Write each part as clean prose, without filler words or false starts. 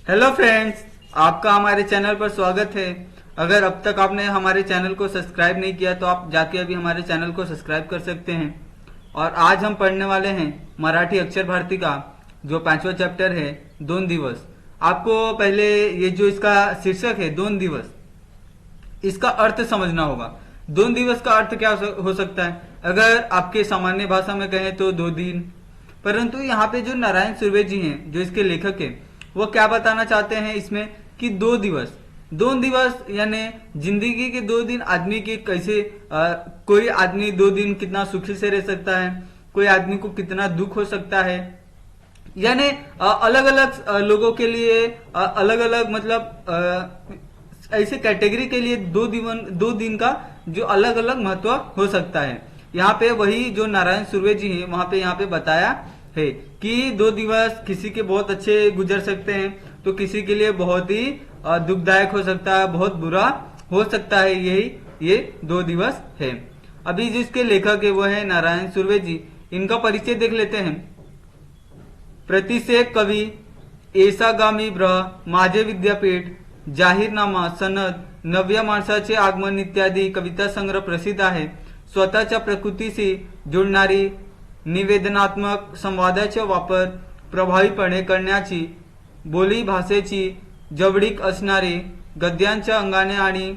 Hello friends, आपका हमारे channel पर स्वागत है। अगर अब तक आपने हमारे चैनल को सब्सक्राइब नहीं किया तो आप जाके अभी हमारे चैनल को सब्सक्राइब कर सकते हैं। और आज हम पढ़ने वाले हैं मराठी अक्षर भारती का जो 5वां चैप्टर है, दोन दिवस। आपको पहले ये जो इसका शीर्षक है दोन दिवस, इसका अर्थ समझना होगा। दोन दिवस का अर्थ क्या हो सकता है? अगर आपके सामान्य भाषा में कहें तो 2 दिन, परंतु यहाँ पे जो नारायण सुर्वे जी हैं, जो इसके लेखक हैं, वो क्या बताना चाहते हैं इसमें कि 2 दिवस, 2 दिवस यानी जिंदगी के 2 दिन आदमी के कैसे कोई आदमी 2 दिन कितना सुखी से रह सकता है, कोई आदमी को कितना दुख हो सकता है, यानी अलग अलग लोगों के लिए अलग अलग मतलब ऐसे कैटेगरी के लिए 2 दिन का जो अलग अलग महत्व हो सकता है। यहाँ पे वही जो नारायण सुर्वे जी हैं वहां पे यहाँ पे बताया है कि 2 दिवस किसी के बहुत अच्छे गुजर सकते हैं तो किसी के लिए बहुत ही दुखदायक हो सकता है, बहुत बुरा हो सकता है। यही ये 2 दिवस है। अभी जिसके लेखक है वो है नारायण सुर्वे जी। इनका परिचय देख लेते हैं। प्रतिषेक कवी, एसागामी ब्रह, माझे विद्यापीठ, जाहीरनामा, सनद, नव्या माणसाचे आगमन इत्यादी कविता संग्रह प्रसिद्ध आहे। स्वतःच्या प्रकृतीशी जुळणारी निवेदनात्मक संवादाचा वापर प्रभावीपणे करण्याची, बोली भाषेची जवळीक असणारी, गद्यांच्या अंगाने आणि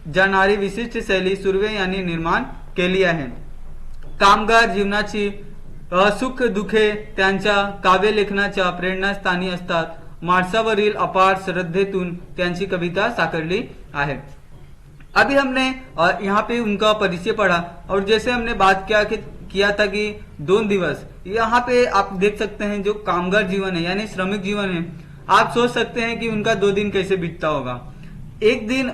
जाणारी विशिष्ट शैली सुर्वे यांनी निर्माण केली आहे। कामगार जीवनाची सुख दुखे त्यांच्या काव्यलेखनाच्या प्रेरणास्थानी असतात। माणसावरील अपार श्रद्धेतून त्यांची कविता साकारली आहे। अभी हमने यहाँ पे उनका परिचय पढ़ा और जैसे हमने बात किया था कि 2 दिवस, यहाँ पे आप देख सकते हैं जो कामगार जीवन है यानी श्रमिक जीवन है। आप सोच सकते हैं कि उनका 2 दिन कैसे बीतता होगा। एक दिन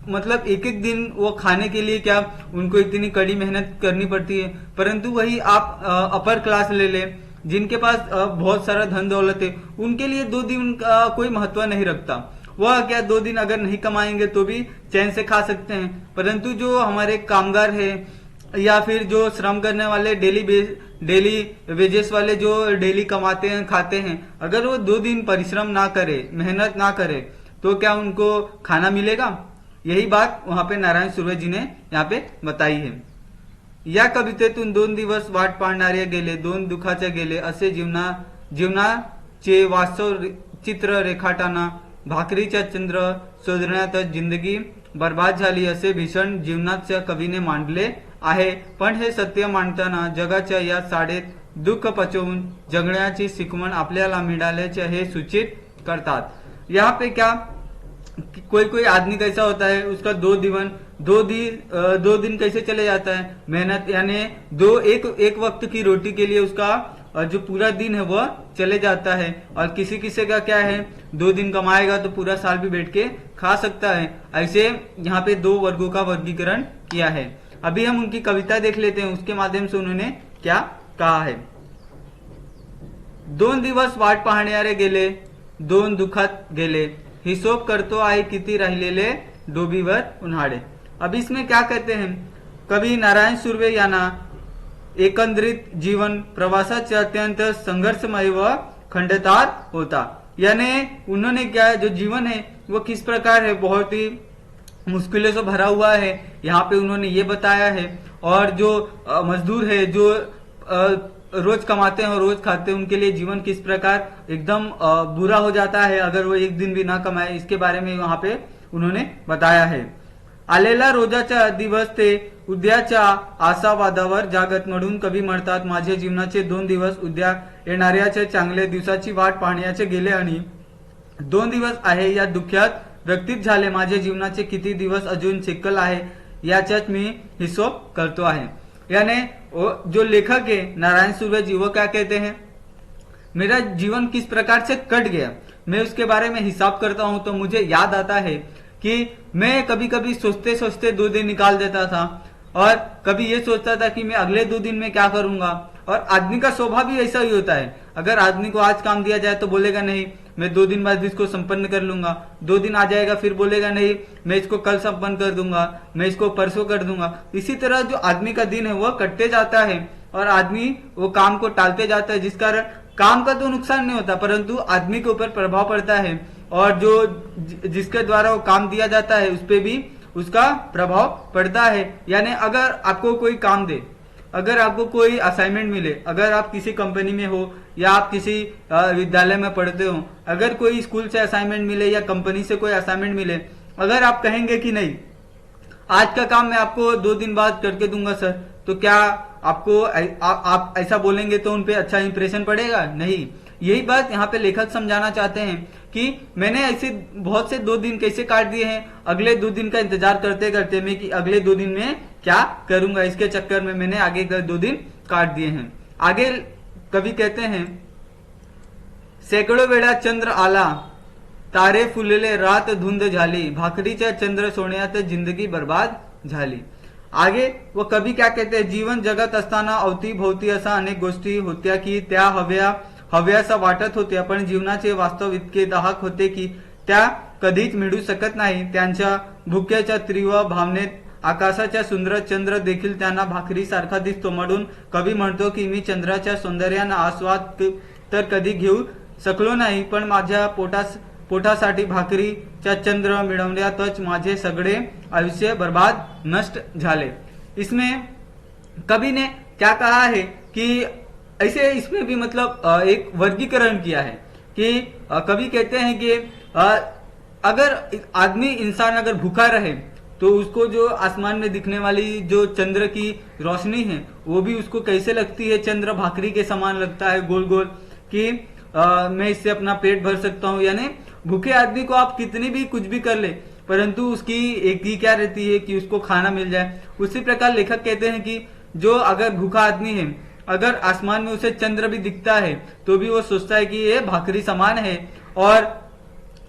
मतलब एक दिन वो खाने के लिए क्या उनको इतनी कड़ी मेहनत करनी पड़ती है, परंतु वही आप अपर क्लास ले ले जिनके पास बहुत सारा धन दौलत है, उनके लिए 2 दिन का कोई महत्व नहीं रखता। वह क्या 2 दिन अगर नहीं कमाएंगे तो भी चैन से खा सकते हैं, परंतु जो हमारे कामगार है या फिर जो श्रम करने वाले डेली वेजेस वाले जो डेली कमाते हैं खाते हैं, अगर वो 2 दिन परिश्रम ना करे, मेहनत ना करे तो क्या उनको खाना मिलेगा? यही बात वहां पे नारायण सुर्वे जी ने यहाँ पे बताई है। या कवितेतून 2 दिवस वाट पाहणारे गेले, 2 दुखाचे गेले, असे जीवनाचे वास्तव चित्र रेखाटाना भाकरीच्या चंद्र शोधण्यातच जिंदगी बर्बाद झाली असे भीषण जीवनाच्या कवीने मांडले आहे। पण हे सत्य मांडताना जगाच्या या साडेत दुःख पचवून जगण्याची शिकवण आपल्याला मिळाल्याचे हे सूचित करतात। यहाँ पे क्या कोई आदमी कैसा होता है, उसका 2 दिन कैसे चले जाता है मेहनत, यानी एक वक्त की रोटी के लिए उसका जो पूरा दिन है वह चले जाता है। और किसी का क्या है 2 दिन कमाएगा तो पूरा साल भी बैठ के खा सकता है। ऐसे यहाँ पे 2 वर्गों का वर्गीकरण किया है। अभी हम उनकी कविता देख लेते हैं, उसके माध्यम से उन्होंने क्या कहा है। 2 दिवस वाट पाहणारे गेले, 2 दुखात गेले, हिशोब करतो आहे किती राहिलेले डोबीवर उन्हाळे। अब इसमें क्या कहते हैं, कवि नारायण सुर्वे यांना एकंदरीत जीवन प्रवासाचे अत्यंत संघर्षमय व खंडतार होता। यानी उन्होंने क्या जो जीवन है वो किस प्रकार है, बहुत ही मुश्किलों से भरा हुआ है, यहाँ पे उन्होंने ये बताया है। और जो मजदूर है जो रोज कमाते हैं और रोज खाते हैं, उनके लिए जीवन किस प्रकार एकदम बुरा हो जाता है अगर वो एक दिन भी ना कमाए, इसके बारे में वहां पे उन्होंने बताया है। आलेला रोजाचा दिवस ते उद्याच्या आशावादावर जागत म्हणून कवी म्हणतात, माझे जीवनाचे 2 दिवस उद्या येणाऱ्याच्या चांगल्या दिवसाची वाट पाहण्याचे गेले आणि 2 दिवस आहे या दुःखात व्यतीत झाले। माझे जीवनाचे किती दिवस अजून शिकल आहे याचाच मी हिशोब करतो आहे। यानी जो लेखक है नारायण सुर्वे जी वो क्या कहते हैं, मेरा जीवन किस प्रकार से कट गया, मैं उसके बारे में हिसाब करता हूं तो मुझे याद आता है कि मैं कभी कभी सोचते सोचते 2 दिन निकाल देता था और कभी ये सोचता था कि मैं अगले 2 दिन में क्या करूंगा। और आदमी का स्वभाव भी ऐसा ही होता है, अगर आदमी को आज काम दिया जाए तो बोलेगा नहीं मैं 2 दिन बाद इसको संपन्न कर लूंगा, 2 दिन आ जाएगा फिर बोलेगा नहीं मैं इसको कल संपन्न कर दूंगा, मैं इसको परसों कर दूंगा। इसी तरह जो आदमी का दिन है वह कटते जाता है और आदमी वो काम को टालते जाता है, जिस कारण काम का तो नुकसान नहीं होता, परंतु आदमी के ऊपर प्रभाव पड़ता है और जो जिसके द्वारा वो काम दिया जाता है उस पर भी उसका प्रभाव पड़ता है। यानी अगर आपको कोई काम दे, अगर आपको कोई असाइनमेंट मिले, अगर आप किसी कंपनी में हो या आप किसी विद्यालय में पढ़ते हो, अगर कोई स्कूल से असाइनमेंट मिले या कंपनी से कोई असाइनमेंट मिले, अगर आप कहेंगे कि नहीं आज का काम मैं आपको 2 दिन बाद करके दूंगा सर, तो क्या आपको आप ऐसा बोलेंगे तो उनपे अच्छा इंप्रेशन पड़ेगा? नहीं। यही बात यहाँ पे लेखक समझाना चाहते हैं कि मैंने ऐसे बहुत से 2 दिन कैसे काट दिए हैं, अगले 2 दिन का इंतजार करते करते मैं कि अगले 2 दिन में क्या करूंगा, इसके चक्कर में मैंने आगे का 2 दिन काट दिए हैं। आगे कवि कहते हैं, सैकड़ों वेळा चंद्र आला, तारे फुलले, रात धुंद झाली, भाकरीच्या चंद्र सोन्यात जिंदगी बर्बाद झाली। आगे वो कवि क्या कहते हैं, जीवन जगत असताना अवतीभोवती असा अनेक गोष्टी होत्या की त्या हव्यासा वाटत होत्या, पण जीवनाचे वास्तव इतके दाहक होते की त्या कधीच मिळू शकत नाही। त्यांच्या भुक्याच्या तीव्र भावनेत आकाशाच्या सुंदर चंद्र देखील त्यांना भाकरी सारखा दिसतो, म्हणून कवी म्हणतो की मी चंद्राच्या सौंदर्याचा आस्वाद तर कधी घेऊ शकलो नाही, पण माझ्या पोटासाठी भाकरीचा चंद्र मिळवण्यातच माझे सगळे आयुष्य बर्बाद नष्ट झाले। इसमें कवि ने क्या कहा है कि ऐसे इसमें भी मतलब एक वर्गीकरण किया है कि कवि कहते हैं कि अगर आदमी इंसान अगर भूखा रहे तो उसको जो आसमान में दिखने वाली जो चंद्र की रोशनी है वो भी उसको कैसे लगती है, चंद्र भाकरी के समान लगता है गोल गोल, कि मैं इससे अपना पेट भर सकता हूँ। यानी भूखे आदमी को आप कितनी भी कुछ भी कर ले, परंतु उसकी एक ही क्या रहती है कि उसको खाना मिल जाए। उसी प्रकार लेखक कहते हैं कि जो अगर भूखा आदमी है, अगर आसमान में उसे चंद्र भी दिखता है तो भी वो सोचता है कि ये भाकरी समान है, और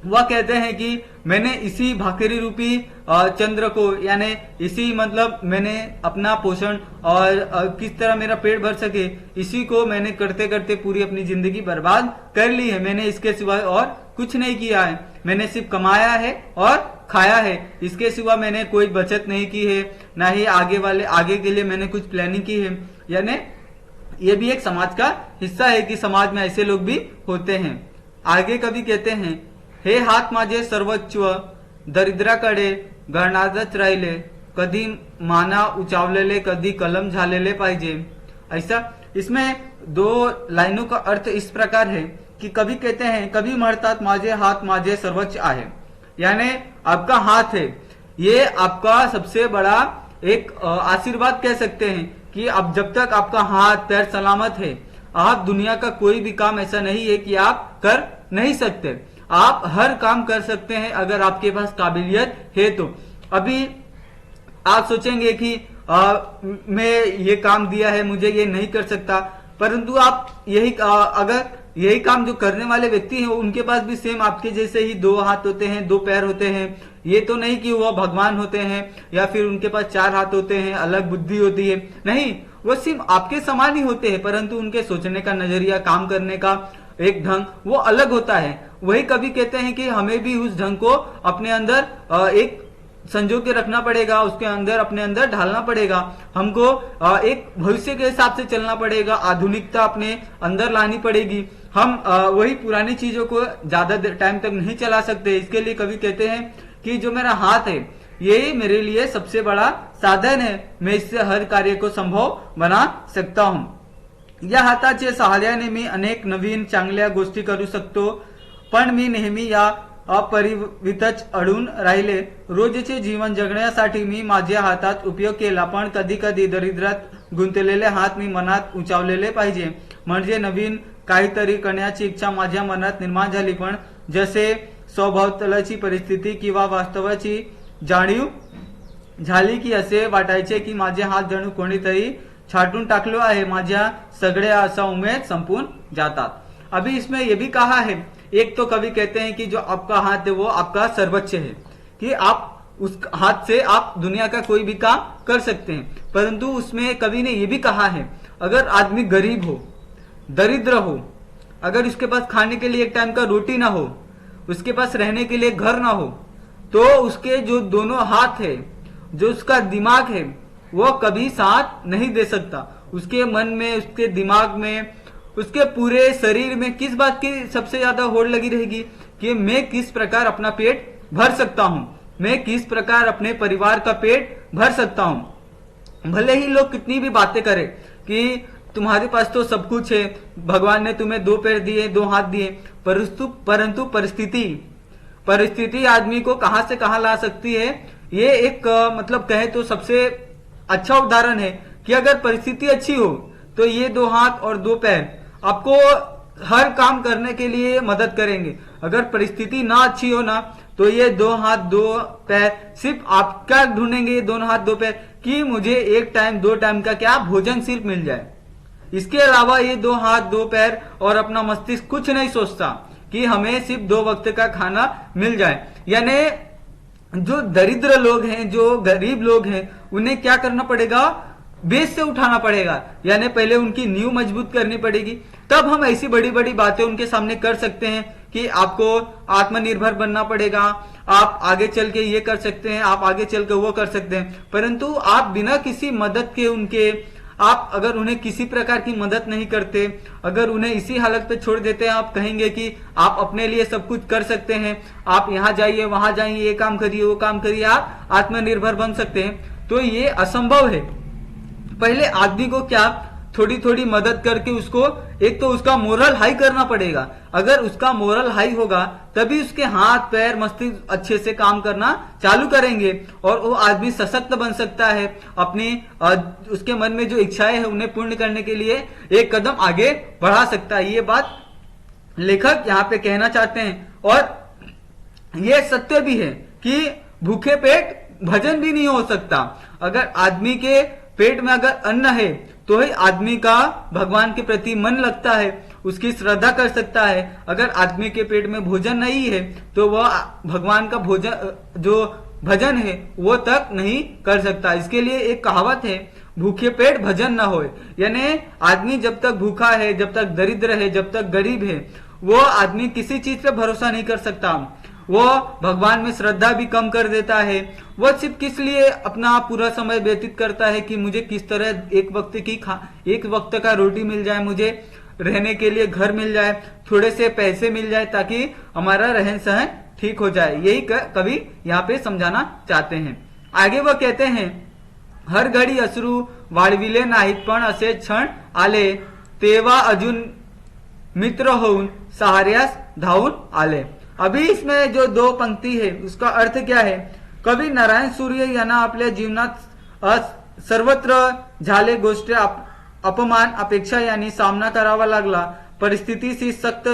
वह कहते हैं कि मैंने इसी भाकरी रूपी चंद्र को, यानी इसी मतलब मैंने अपना पोषण और किस तरह मेरा पेट भर सके, इसी को मैंने करते करते पूरी अपनी जिंदगी बर्बाद कर ली है। मैंने इसके सिवाय और कुछ नहीं किया है, मैंने सिर्फ कमाया है और खाया है, इसके सिवा मैंने कोई बचत नहीं की है, ना ही आगे के लिए मैंने कुछ प्लानिंग की है। यानी ये भी एक समाज का हिस्सा है कि समाज में ऐसे लोग भी होते हैं। आगे कभी कहते हैं, हे हात माझे सर्वस्व, दरिद्राकडे गणाजच राहिले, कधी माना उचावलेले, कधी कलम झालेले पाहिजे। ऐसा इसमें 2 लाइनों का अर्थ इस प्रकार है कि कभी कहते हैं, कभी म्हणतात माझे हात माझे सर्वस्व आहे, यानी आपका हाथ है ये आपका सबसे बड़ा एक आशीर्वाद कह सकते हैं कि अब जब तक आपका हाथ पैर सलामत है, आप दुनिया का कोई भी काम ऐसा नहीं है कि आप कर नहीं सकते, आप हर काम कर सकते हैं अगर आपके पास काबिलियत है। तो अभी आप सोचेंगे कि मैं ये काम दिया है मुझे ये नहीं कर सकता, परंतु आप अगर यही काम जो करने वाले व्यक्ति हैं उनके पास भी सेम आपके जैसे ही 2 हाथ होते हैं, 2 पैर होते हैं। ये तो नहीं कि वह भगवान होते हैं या फिर उनके पास 4 हाथ होते हैं, अलग बुद्धि होती है, नहीं, वो सिर्फ आपके समान ही होते हैं, परंतु उनके सोचने का नजरिया, काम करने का एक ढंग वो अलग होता है। वही कभी कहते हैं कि हमें भी उस ढंग को अपने अंदर एक संजो के रखना पड़ेगा, उसके अंदर अपने अंदर ढालना पड़ेगा, हमको एक भविष्य के हिसाब से चलना पड़ेगा, आधुनिकता अपने अंदर लानी पड़ेगी। हम वही पुरानी चीजों को ज्यादा टाइम तक नहीं चला सकते। इसके लिए कभी कहते हैं कि जो मेरा हाथ है यही मेरे लिए सबसे बड़ा साधन है, मैं इससे हर कार्य को संभव बना सकता हूं। या हाताच्या सहाय्याने मी अनेक नवीन चांगल्या गोष्टी करू शकतो, पण मी नेहमी या अपरिवितच अडून राहिले। रोजचे जीवन जगण्यासाठी मी माझ्या हातात उपयोग केला, पण कधी कधी दरिद्रात गुंतलेले हात मी मनात उंचावलेले पाहिजे, म्हणजे नवीन काहीतरी करण्याची इच्छा माझ्या मनात निर्माण झाली, पण जसे सभोवतालची परिस्थिती किंवा वास्तवाची जाणीव झाली की असे वाटायचे की माझे हात जणू कोणीतरी छाटून टाकलो आहे, माझ्या सगळ्या आशा उमेद संपून जातात। अभी इसमें यह भी कहा है, एक तो कवि कहते हैं कि जो आपका हाथ है वो आपका सर्वोच्च है, कि आप उस हाथ से आप दुनिया का कोई भी काम कर सकते हैं, परंतु उसमें कवि ने यह भी कहा है अगर आदमी गरीब हो, दरिद्र हो, अगर उसके पास खाने के लिए एक टाइम का रोटी ना हो, उसके पास रहने के लिए घर ना हो, तो उसके जो दोनों हाथ है, जो उसका दिमाग है, वो कभी साथ नहीं दे सकता। उसके मन में, उसके दिमाग में उसके पूरे शरीर में किस बात की सबसे ज्यादा होड़ लगी रहेगी कि मैं किस प्रकार अपना पेट भर सकता हूं, मैं किस प्रकार अपने परिवार का पेट भर सकता हूं। भले ही लोग कितनी भी बातें करें कि तुम्हारे पास तो सब कुछ है, भगवान ने तुम्हें 2 पैर दिए, 2 हाथ दिए, परंतु परिस्थिति आदमी को कहां से कहां ला सकती है। ये एक मतलब कहे तो सबसे अच्छा उदाहरण है कि अगर परिस्थिति अच्छी हो तो ये 2 हाथ और 2 पैर आपको हर काम करने के लिए मदद करेंगे। अगर परिस्थिति ना अच्छी हो ना तो ये 2 हाथ 2 पैर सिर्फ आप क्या ढूंढेंगे, 2 हाथ 2 पैर कि मुझे 1 टाइम 2 टाइम का क्या भोजन सिर्फ मिल जाए। इसके अलावा ये 2 हाथ 2 पैर और अपना मस्तिष्क कुछ नहीं सोचता कि हमें सिर्फ 2 वक्त का खाना मिल जाए। यानी जो दरिद्र लोग हैं, जो गरीब लोग हैं, उन्हें क्या करना पड़ेगा, बेस से उठाना पड़ेगा। यानी पहले उनकी नींव मजबूत करनी पड़ेगी, तब हम ऐसी बड़ी बड़ी बातें उनके सामने कर सकते हैं कि आपको आत्मनिर्भर बनना पड़ेगा, आप आगे चल के ये कर सकते हैं, आप आगे चल के वो कर सकते हैं। परंतु आप बिना किसी मदद के उनके, आप अगर उन्हें किसी प्रकार की मदद नहीं करते, अगर उन्हें इसी हालत पे छोड़ देते हैं, आप कहेंगे कि आप अपने लिए सब कुछ कर सकते हैं, आप यहाँ जाइए वहां जाइए, ये काम करिए वो काम करिए, आप आत्मनिर्भर बन सकते हैं, तो ये असंभव है। पहले आदमी को क्या थोड़ी थोड़ी मदद करके उसको एक तो उसका मोरल हाई करना पड़ेगा। अगर उसका मोरल हाई होगा तभी उसके हाथ पैर मस्तिष्क अच्छे से काम करना चालू करेंगे और वो आदमी सशक्त बन सकता है, अपनी उसके मन में जो इच्छाएं है उन्हें पूर्ण करने के लिए एक कदम आगे बढ़ा सकता है। ये बात लेखक यहाँ पे कहना चाहते हैं और ये सत्य भी है कि भूखे पेट भजन भी नहीं हो सकता। अगर आदमी के पेट में अगर अन्न है तो ही आदमी का भगवान के प्रति मन लगता है, उसकी श्रद्धा कर सकता है। अगर आदमी के पेट में भोजन नहीं है तो वह भगवान का जो भजन है वो तक नहीं कर सकता। इसके लिए एक कहावत है, भूखे पेट भजन न होए। यानी आदमी जब तक भूखा है, जब तक दरिद्र है, जब तक गरीब है, वो आदमी किसी चीज पे भरोसा नहीं कर सकता। वो भगवान में श्रद्धा भी कम कर देता है। वो सिर्फ किस लिए अपना पूरा समय व्यतीत करता है कि मुझे किस तरह एक वक्त का रोटी मिल जाए, मुझे रहने के लिए घर मिल जाए, थोड़े से पैसे मिल जाए ताकि हमारा रहन सहन ठीक हो जाए। यही कवि यहाँ पे समझाना चाहते हैं। आगे वो कहते हैं, हर घड़ी अश्रू वाळविले नाहीत पण असे क्षण आले, तेव्हा अजून मित्र होऊन सहाऱ्यास धावून आले। अभी इसमें जो 2 पंक्ति है उसका अर्थ क्या है, कवी नारायण सूर्य यांना आपल्या जीवनात सर्वत्र झाले गोष्ट अपमान अपेक्षा यांनी सामना करावा लागला, परिस्थितीशी सक्त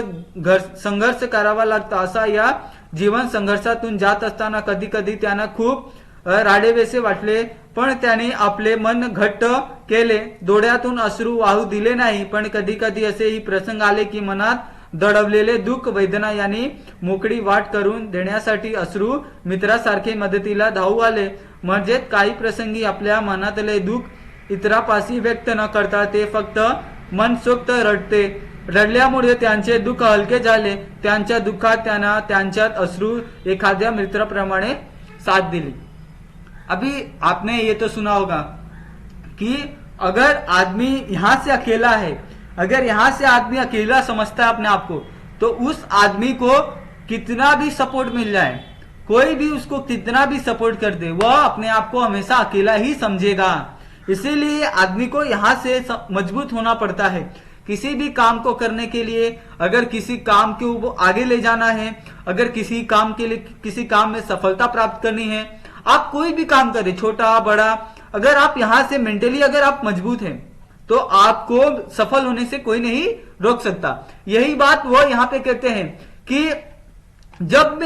संघर्ष करावा लागतो। असा या जीवन संघर्षातून जात असताना कधी कधी त्यांना खूप राडेवेसे वाटले, पण त्यांनी आपले मन घट्ट केले, डोळ्यातून अश्रू वाहू दिले नाही। पण कधी कधी असेही प्रसंग आले की मनात दडवलेले दुःख वेदना यांनी मोकळी वाट करून देण्यासाठी अश्रू मित्रासारखे मदतीला धावू आले। म्हणजे काही प्रसंगी आपल्या मनातले दुःख इतरापाशी व्यक्त न करता ते फक्त मनसोक्त रडते, रडल्यामुळे त्यांचे दुःख हलके झाले, त्यांच्या दुःखात त्यांना त्यांच्यात अश्रू एखाद्या मित्राप्रमाणे साथ दिली। अभी आपने ये तो सुना होगा कि अगर आदमी यहां से अकेला है, अगर यहां से आदमी अकेला समझता है अपने आप को, तो उस आदमी को कितना भी सपोर्ट मिल जाए, कोई भी उसको कितना भी सपोर्ट कर दे, वह अपने आप को हमेशा अकेला ही समझेगा। इसीलिए आदमी को यहां से मजबूत होना पड़ता है। किसी भी काम को करने के लिए, अगर किसी काम को आगे ले जाना है, अगर किसी काम के लिए, किसी काम में सफलता प्राप्त करनी है, आप कोई भी काम करें, छोटा बड़ा, अगर आप यहां से मेंटली अगर आप मजबूत हैं तो आपको सफल होने से कोई नहीं रोक सकता। यही बात वो यहाँ पे कहते हैं कि जब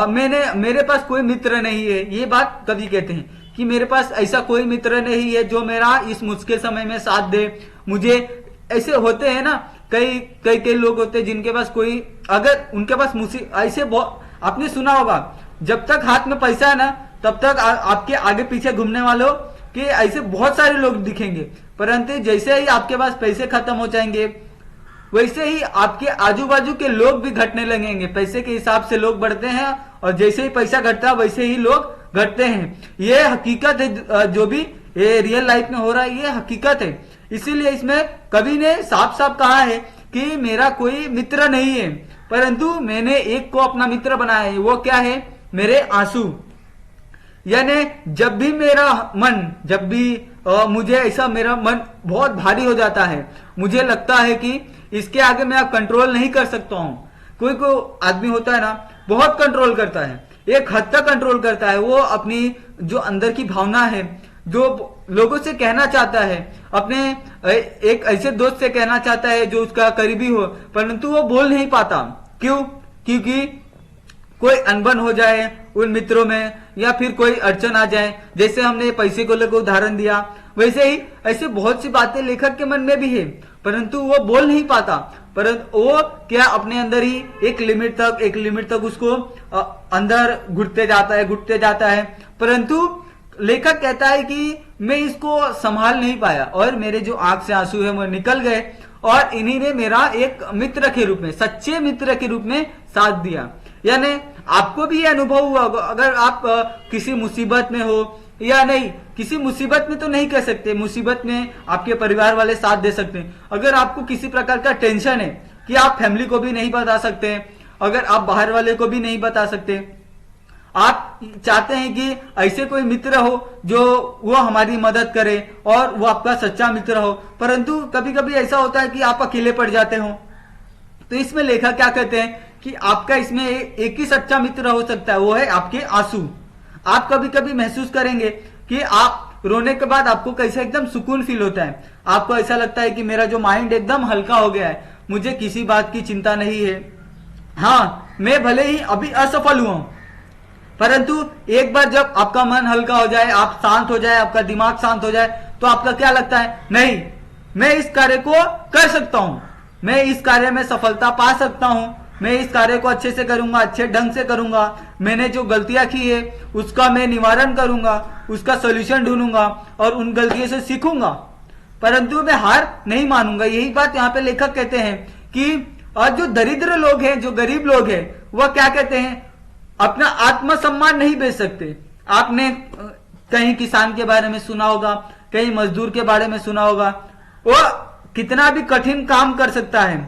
मैं मेरे पास कोई मित्र नहीं है, ये बात कभी कहते हैं कि मेरे पास ऐसा कोई मित्र नहीं है जो मेरा इस मुश्किल समय में साथ दे। मुझे ऐसे होते हैं ना, कई लोग होते हैं जिनके पास कोई, अगर उनके पास ऐसे आपने सुना होगा, जब तक हाथ में पैसा है ना तब तक आपके आगे पीछे घूमने वालों के ऐसे बहुत सारे लोग दिखेंगे, परंतु जैसे ही आपके पास पैसे खत्म हो जाएंगे वैसे ही आपके आजू बाजू के लोग भी घटने लगेंगे। पैसे के हिसाब से लोग बढ़ते हैं और जैसे ही पैसा घटता है वैसे ही लोग घटते हैं। ये हकीकत है, जो भी ये रियल लाइफ में हो रहा है ये हकीकत है। इसीलिए इसमें कवि ने साफ साफ कहा है कि मेरा कोई मित्र नहीं है, परंतु मैंने एक को अपना मित्र बनाया है। वो क्या है? मेरे आंसू। यानी जब भी मेरा मन, जब भी मुझे ऐसा, मेरा मन बहुत भारी हो जाता है, मुझे लगता है कि इसके आगे मैं अब कंट्रोल नहीं कर सकता हूं। कोई आदमी होता है ना, बहुत कंट्रोल करता है, एक हद तक कंट्रोल करता है। वो अपनी जो अंदर की भावना है, जो लोगों से कहना चाहता है, अपने एक ऐसे दोस्त से कहना चाहता है जो उसका करीबी हो, परंतु वो बोल नहीं पाता। क्यों? क्योंकि कोई अनबन हो जाए उन मित्रों में, या फिर कोई अड़चन आ जाए। जैसे हमने पैसे को लेकर उदाहरण दिया, वैसे ही ऐसे बहुत सी बातें लेखक के मन में भी है, परंतु वो बोल नहीं पाता। परंतु वो क्या, अपने अंदर ही एक लिमिट तक उसको अंदर घुटते जाता है। परंतु लेखक कहता है कि मैं इसको संभाल नहीं पाया और मेरे जो आंख से आंसू है वो निकल गए, और इन्हीं ने मेरा एक मित्र के रूप में, सच्चे मित्र के रूप में साथ दिया। यानी आपको भी ये अनुभव हुआ, अगर आप किसी मुसीबत में हो, या नहीं, किसी मुसीबत में तो नहीं कह सकते, मुसीबत में आपके परिवार वाले साथ दे सकते हैं। अगर आपको किसी प्रकार का टेंशन है कि आप फैमिली को भी नहीं बता सकते, अगर आप बाहर वाले को भी नहीं बता सकते, आप चाहते हैं कि ऐसे कोई मित्र हो जो वो हमारी मदद करे और वो आपका सच्चा मित्र हो, परंतु कभी कभी ऐसा होता है कि आप अकेले पड़ जाते हो। तो इसमें लेखक क्या कहते हैं कि आपका इसमें एक ही सच्चा मित्र हो सकता है, वो है आपके आंसू। आप कभी कभी महसूस करेंगे कि आप रोने के बाद आपको कैसे एकदम सुकून फील होता है। आपको ऐसा लगता है कि मेरा जो माइंड एकदम हल्का हो गया है, मुझे किसी बात की चिंता नहीं है। हाँ, मैं भले ही अभी असफल हुआ, परंतु एक बार जब आपका मन हल्का हो जाए, आप शांत हो जाए, आपका दिमाग शांत हो जाए, तो आपका क्या लगता है? नहीं, मैं इस कार्य को कर सकता हूं, मैं इस कार्य में सफलता पा सकता हूं, मैं इस कार्य को अच्छे से करूंगा, अच्छे ढंग से करूंगा, मैंने जो गलतियां की है उसका मैं निवारण करूंगा, उसका सोल्यूशन ढूंढूंगा और उन गलतियों से सीखूंगा, परंतु मैं हार नहीं मानूंगा। यही बात यहाँ पे लेखक कहते हैं कि जो दरिद्र लोग हैं, जो गरीब लोग हैं, वह क्या कहते हैं? अपना आत्मसम्मान नहीं बेच सकते। आपने कहीं किसान के बारे में सुना होगा, कहीं मजदूर के बारे में सुना होगा, वो कितना भी कठिन काम कर सकता है,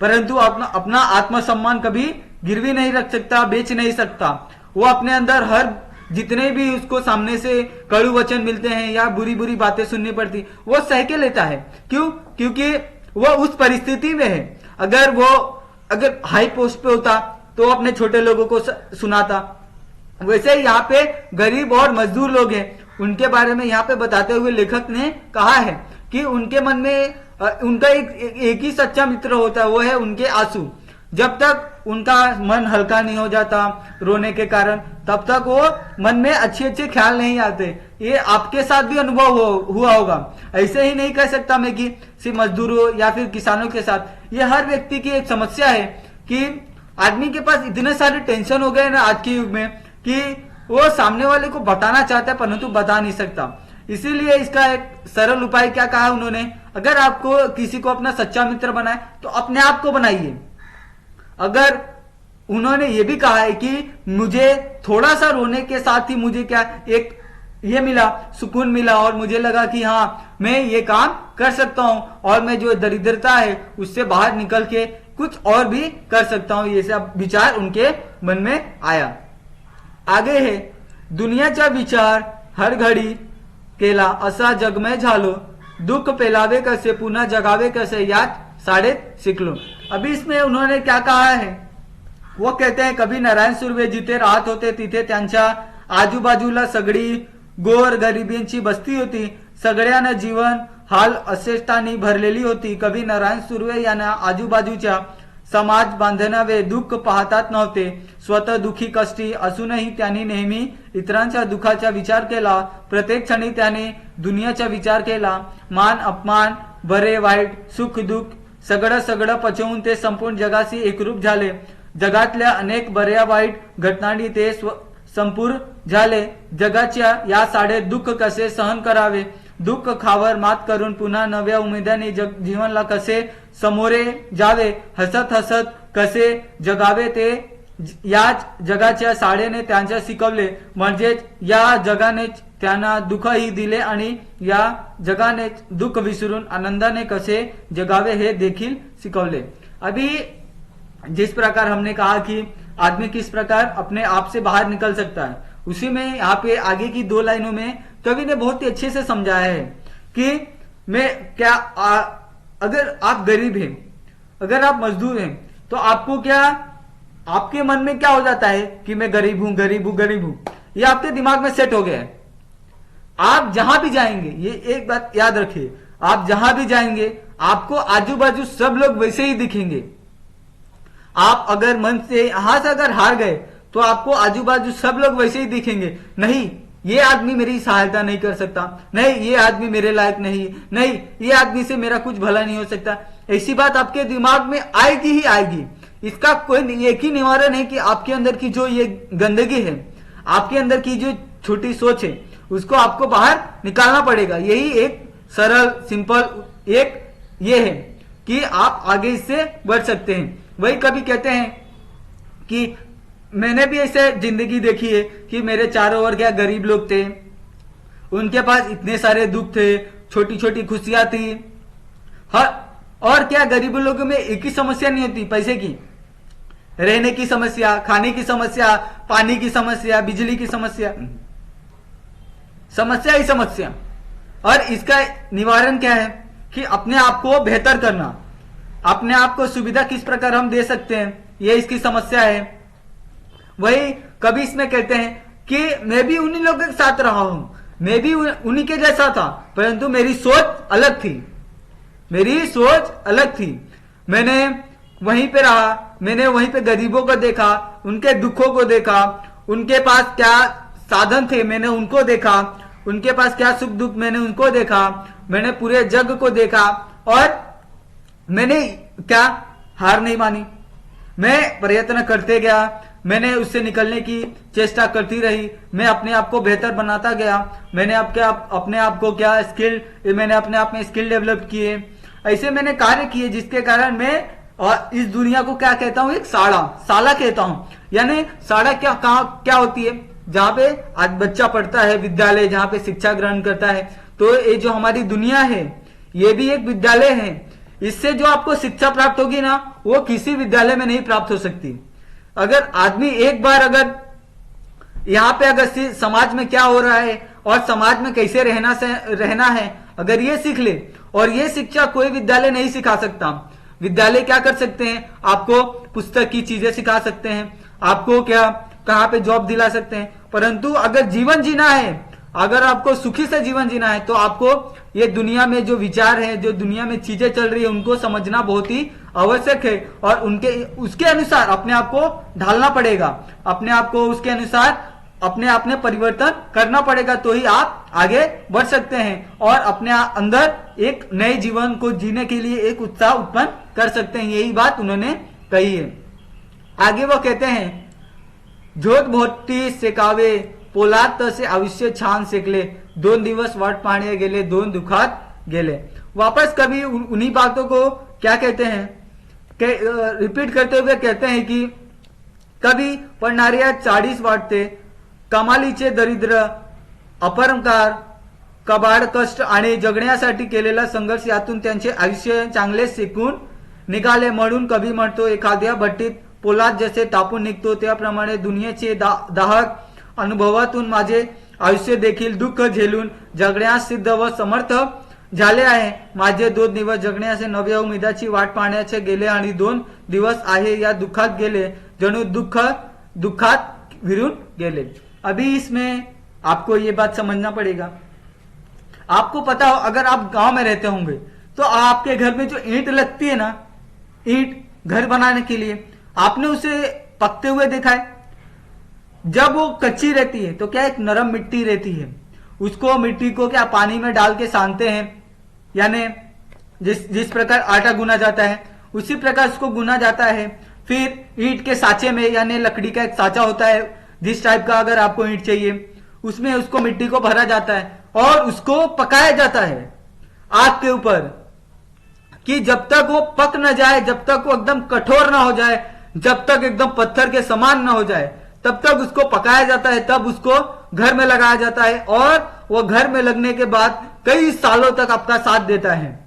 परंतु अपना आत्मसम्मान कभी गिरवी नहीं रख सकता, बेच नहीं सकता। वो अपने अंदर हर जितने भी उसको सामने से कड़ू वचन मिलते हैं या बुरी बुरी बातें सुननी पड़ती, वो सह के लेता है। क्यों? क्योंकि वो उस परिस्थिति में है। अगर हाई पोस्ट पे होता तो अपने छोटे लोगों को सुनाता। वैसे यहाँ पे गरीब और मजदूर लोग हैं, उनके बारे में यहाँ पे बताते हुए लेखक ने कहा है कि उनके मन में उनका एक ही सच्चा मित्र होता है, वो है उनके आंसू। जब तक उनका मन हल्का नहीं हो जाता रोने के कारण, तब तक वो मन में अच्छे अच्छे ख्याल नहीं आते। ये आपके साथ भी अनुभव हुआ होगा। ऐसे ही नहीं कह सकता मैं कि सिर्फ मजदूरों या फिर किसानों के साथ, ये हर व्यक्ति की एक समस्या है कि आदमी के पास इतने सारे टेंशन हो गए ना आज के युग में कि वो सामने वाले को बताना चाहता है परंतु बता नहीं सकता। इसीलिए इसका एक सरल उपाय क्या कहा उन्होंने, अगर आपको किसी को अपना सच्चा मित्र बनाए तो अपने आप को बनाइए। अगर उन्होंने ये भी कहा है कि मुझे थोड़ा सा रोने के साथ ही मुझे क्या एक ये मिला, सुकून मिला, और मुझे लगा कि हाँ मैं ये काम कर सकता हूं और मैं जो दरिद्रता है उससे बाहर निकल के कुछ और भी कर सकता हूं। ये सब विचार उनके मन में आया। आगे है, दुनियाचा विचार हर घडी केला असा जगमय झालो, दुख पेलावे कसे पुन्हा जगावे कसे यात शाळेत शिकलो। अभी इसमें उन्होंने क्या कहा है, वो कहते हैं कभी नारायण सुर्वे जिथे राहत होते तिथे त्यांच्या आजूबाजूला सगळी गोर गरिबींची बस्ती होती, सगळ्यांना जीवन हाल अशेष्टांनी भरलेली होती। कवी नारायण सुर्वे यांना आजूबाजूच्या समाज बांधणारे दुःख पाहतात नव्हते। स्वतः दुखी कष्टी असूनही त्यांनी नेहमी इतरांच्या दुःखाचा विचार केला। प्रत्येक क्षणी त्याने दुनियाचा विचार केला। मान अपमान, बरे वाईट, सुख दुःख सगळं पचवून ते संपूर्ण जगाशी एकरूप झाले। जगातल्या अनेक बऱ्या वाईट घटनांनी ते संपूर्ण झाले। जगाच्या या साडे दुःख कसे सहन करावे, दुःख खावर मात करून पुन्हा नव्या उमेदीने जीवनाला कसे समोरे जावे, हसत हसत कसे जगावे ते याच जगाच्या साडेने त्यांच्या शिकवले। म्हणजेच या जगाने त्यांना दुःखही दिले आणि या जगाने दुःख विसरून आनंदाने कसे जगावे हे देखील सिखवले। अभी जिस प्रकार हमने कहा कि आदमी किस प्रकार अपने आप से बाहर निकल सकता है, उसी में यहाँ पे आगे की 2 लाइनों में कवि ने बहुत ही अच्छे से समझाया है कि मैं क्या अगर आप गरीब हैं, अगर आप मजदूर हैं, तो आपको क्या, आपके मन में क्या हो जाता है कि मैं गरीब हूं गरीब हूं गरीब हूं, ये आपके दिमाग में सेट हो गया है। आप जहां भी जाएंगे, ये एक बात याद रखिए, आप जहां भी जाएंगे आपको आजू बाजू सब लोग वैसे ही दिखेंगे। आप अगर मन से यहां से अगर हार गए तो आपको आजू बाजू सब लोग वैसे ही दिखेंगे। नहीं, ये आदमी मेरी सहायता नहीं कर सकता, नहीं ये आदमी मेरे लायक नहीं, नहीं ये आदमी से मेरा कुछ भला नहीं हो सकता, ऐसी बात आपके दिमाग में आएगी ही आएगी। इसका कोई एक ही निवारण है कि आपके अंदर की जो ये गंदगी है, आपके अंदर की जो छोटी सोच है, उसको आपको बाहर निकालना पड़ेगा। यही एक सरल सिंपल एक ये है कि आप आगे इससे बढ़ सकते हैं। वही कभी कहते हैं कि मैंने भी ऐसे जिंदगी देखी है कि मेरे चारों ओर क्या गरीब लोग थे, उनके पास इतने सारे दुख थे, छोटी छोटी खुशियां थी। हर और क्या गरीब लोगों में एक ही समस्या नहीं होती, पैसे की, रहने की समस्या, खाने की समस्या, पानी की समस्या, बिजली की समस्या, समस्या ही समस्या। और इसका निवारण क्या है कि अपने आप को बेहतर करना, अपने आप को सुविधा किस प्रकार हम दे सकते हैं, ये इसकी समस्या है। वही कभी इसमें कहते हैं कि मैं भी उन्हीं लोगों के साथ रहा हूं, मैं भी उन्हीं के जैसा था, परंतु मेरी सोच अलग थी, मेरी सोच अलग थी। मैंने वहीं पे रहा, मैंने वहीं पे गरीबों को देखा, उनके दुखों को देखा, उनके पास क्या साधन थे मैंने उनको देखा, उनके पास क्या सुख दुख मैंने उनको देखा, मैंने पूरे जग को देखा और मैंने क्या हार नहीं मानी, मैं प्रयत्न करते गया, मैंने उससे निकलने की चेष्टा करती रही, मैं अपने आप को बेहतर बनाता गया, मैंने अपने आप को क्या मैंने अपने आप में स्किल डेवलप किए, ऐसे मैंने कार्य किए जिसके कारण मैं और इस दुनिया को क्या कहता हूं, एक साला कहता हूं। यानी साला क्या होती है, जहां पे आज बच्चा पढ़ता है, विद्यालय जहां पे शिक्षा ग्रहण करता है, तो ये जो हमारी दुनिया है ये भी एक विद्यालय है। इससे जो आपको शिक्षा प्राप्त होगी ना, वो किसी विद्यालय में नहीं प्राप्त हो सकती। अगर आदमी एक बार अगर यहाँ पे अगर समाज में क्या हो रहा है और समाज में कैसे रहना है, अगर ये सीख ले, और ये शिक्षा कोई विद्यालय नहीं सिखा सकता। विद्यालय क्या कर सकते हैं, आपको पुस्तक की चीजें सिखा सकते हैं, आपको क्या कहाँ पे जॉब दिला सकते हैं, परंतु अगर जीवन जीना है, अगर आपको सुखी से जीवन जीना है, तो आपको ये दुनिया में जो विचार है, जो दुनिया में चीजें चल रही है, उनको समझना बहुत ही आवश्यक है और उसके अनुसार अपने आप को ढालना पड़ेगा, अपने आप को उसके अनुसार अपने आप में परिवर्तन करना पड़ेगा, तो ही आप आगे बढ़ सकते हैं और अपने अंदर एक नए जीवन को जीने के लिए एक उत्साह उत्पन्न कर सकते हैं। यही बात उन्होंने कही है। आगे वो कहते हैं, झोत भोटी सेकावे पोलाद तसे आयुष्य छान सेकले, 2 दिवस वाट पाहणे गेले, 2 दुखात गेले। वापस कभी उन्हीं बातों को क्या कहते हैं, रिपीट करते हुए कहते हैं कि कभी पडणाऱ्या 40 वाटते, कमालीचे दरिद्र, अपरंकार, कबाड कष्ट आणि जगण्यासाठी केलेला संघर्ष, यातून त्यांचे आयुष्य चांगले सेकून निघाले। म्हणून कवी म्हणतो, एखाद्या भट्टीत पोलाद जसे तापून निघतो, त्याप्रमाणे दुनियेचे दाहक अनुभवातून माझे आयुष्य देखील दुःख झेलून जगण्यास सिद्ध व समर्थ झाले आहे। माझे 2 दिवस जगण्याचे नव्या उमेदाची वाट पाहण्याचे गेले आणि 2 दिवस आहे या दुःखात गेले, जणू दुःखात विरून गेले। अभी इसमें आपको ये बात समझना पड़ेगा। आपको पता हो, अगर आप गांव में रहते होंगे तो आपके घर में जो ईंट लगती है ना, ईंट घर बनाने के लिए, आपने उसे पकते हुए देखा है। जब वो कच्ची रहती है तो क्या एक नरम मिट्टी रहती है, उसको मिट्टी को क्या पानी में डाल के सानते हैं, यानी जिस प्रकार आटा गुना जाता है उसी प्रकार उसको गुना जाता है। फिर ईंट के साचे में, यानी लकड़ी का एक साचा होता है, जिस टाइप का अगर आपको ईंट चाहिए, उसमें उसको मिट्टी को भरा जाता है और उसको पकाया जाता है आग के ऊपर, कि जब तक वो पक न जाए, जब तक वो एकदम कठोर ना हो जाए, जब तक एकदम पत्थर के समान ना हो जाए, तब तक उसको पकाया जाता है, तब उसको घर में लगाया जाता है और वो घर में लगने के बाद कई सालों तक आपका साथ देता है।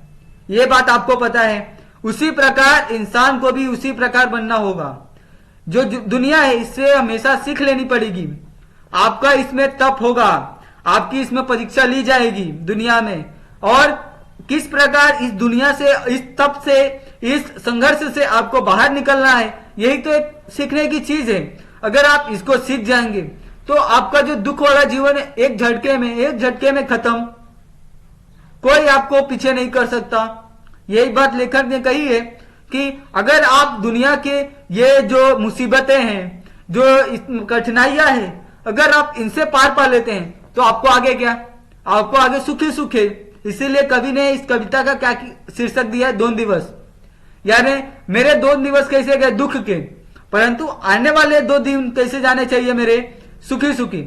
ये बात आपको पता है। उसी प्रकार इंसान को भी उसी प्रकार बनना होगा। जो दुनिया है इससे हमेशा सीख लेनी पड़ेगी। आपका इसमें तप होगा, आपकी इसमें परीक्षा ली जाएगी दुनिया में, और किस प्रकार इस दुनिया से, इस तप से, इस संघर्ष से आपको बाहर निकलना है, यही तो एक सीखने की चीज है। अगर आप इसको सीख जाएंगे तो आपका जो दुख वाला जीवन है एक झटके में खत्म। कोई आपको पीछे नहीं कर सकता। यही बात लेखक ने कही है कि अगर आप दुनिया के ये जो मुसीबतें हैं, जो कठिनाइयां हैं, अगर आप इनसे पार पा लेते हैं तो आपको आगे क्या, आपको आगे सुखी सुख है। इसीलिए कवि ने इस कविता का क्या शीर्षक दिया है, 2 दिवस। यानी मेरे 2 दिवस कैसे गए दुख के, परंतु आने वाले 2 दिन कैसे जाने चाहिए मेरे सुखी सुखी।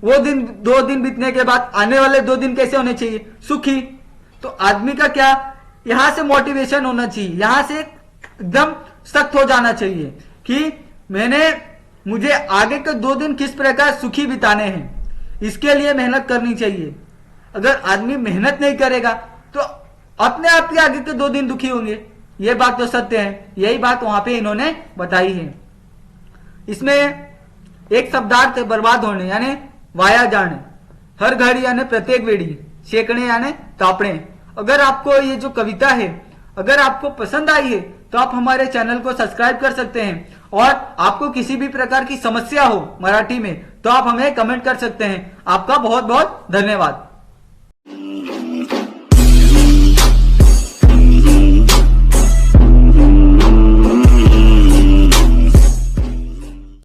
वो दिन 2 दिन बीतने के बाद आने वाले 2 दिन कैसे होने चाहिए, सुखी। तो आदमी का क्या, यहां से मोटिवेशन होना चाहिए, यहां से एकदम सख्त हो जाना चाहिए कि मुझे आगे के 2 दिन किस प्रकार सुखी बिताने हैं, इसके लिए मेहनत करनी चाहिए। अगर आदमी मेहनत नहीं करेगा तो अपने आप ही आगे के 2 दिन दुखी होंगे। ये बात तो सत्य है। यही बात वहां पे इन्होंने बताई है। इसमें एक शब्दार्थ है बर्बाद होने, यानी वाया जाने। हर घड़ी यानी प्रत्येक वेड़ी, सेकड़े यानी तापड़े। अगर आपको ये जो कविता है अगर आपको पसंद आई है तो आप हमारे चैनल को सब्सक्राइब कर सकते हैं, और आपको किसी भी प्रकार की समस्या हो मराठी में तो आप हमें कमेंट कर सकते हैं। आपका बहुत बहुत धन्यवाद।